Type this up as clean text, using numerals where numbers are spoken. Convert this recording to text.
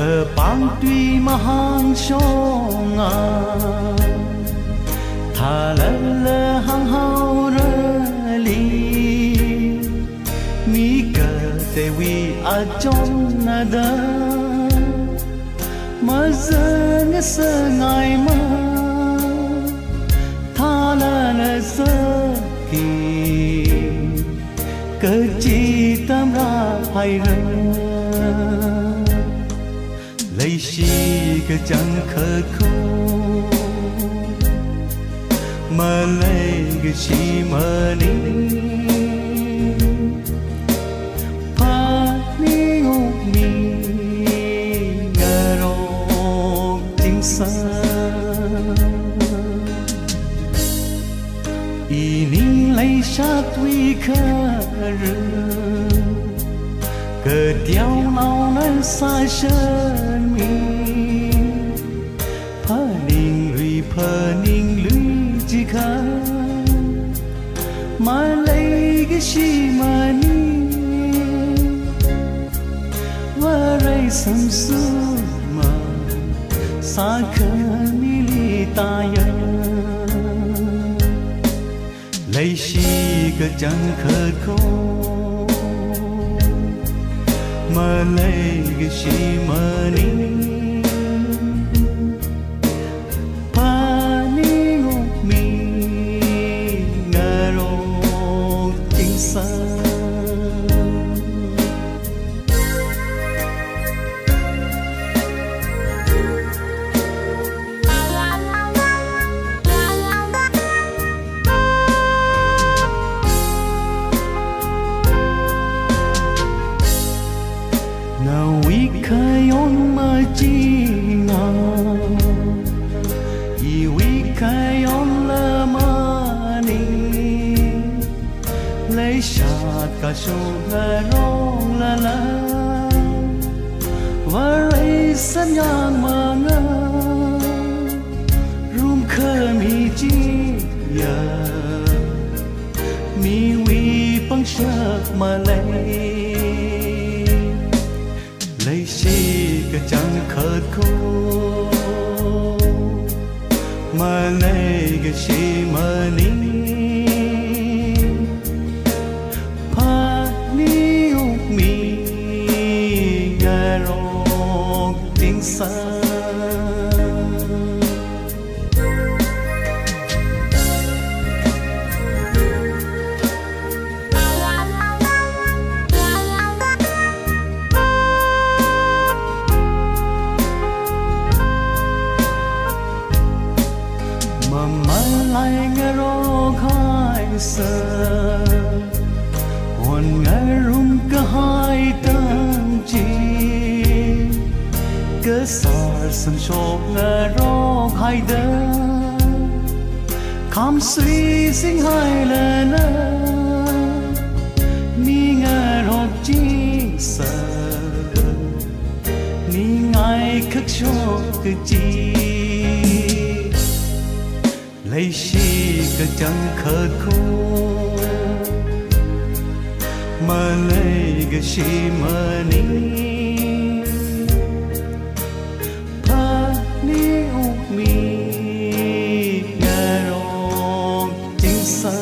Kapangtui Mahangshokngai Thalala hang hao li mi ka te wi a chon na da ma zang sa ngai ma thalala sa ki ka chi tam ra hai ra lấy shi cái chẳng khờ khô mà lấy cái chi mà ní pa ní ngục mi ngờ rô chính xa ý ní lấy sát tuy khờ rư cờ đeo nào nơi xa sơn mi phơ ninh lưới chỉ khá mà lấy cái gì mà ni và rây sầm sương mà xa khờ mi li ta ya lấy gì cái chẳng khờ khô mà lấy cái gì mà ni pa ni ngục mi ngờ rô chính xác kayon ma jinga iwi kayon la mani lấy sát cả số la rong la la và lấy san yang ma nga rum khơ mi chi ya mi wi pang shak ma lấy chi cái chẳng khờ khô mà lấy cái chi mà ni pa ni uk mi ngờ rô tiếng xa lại nghe rô khai sơ hồn nghe rung cơ hai tâm chi cơ sở sân chốt nghe rô khai đơ khám suy sinh hai lần mi nghe rô chi sơ mi ngay khắc chốt cơ chi lấy chi cái chẳng khờ khô mà lấy cái chi mà ni pa ni uk mi ngờ rô chính xác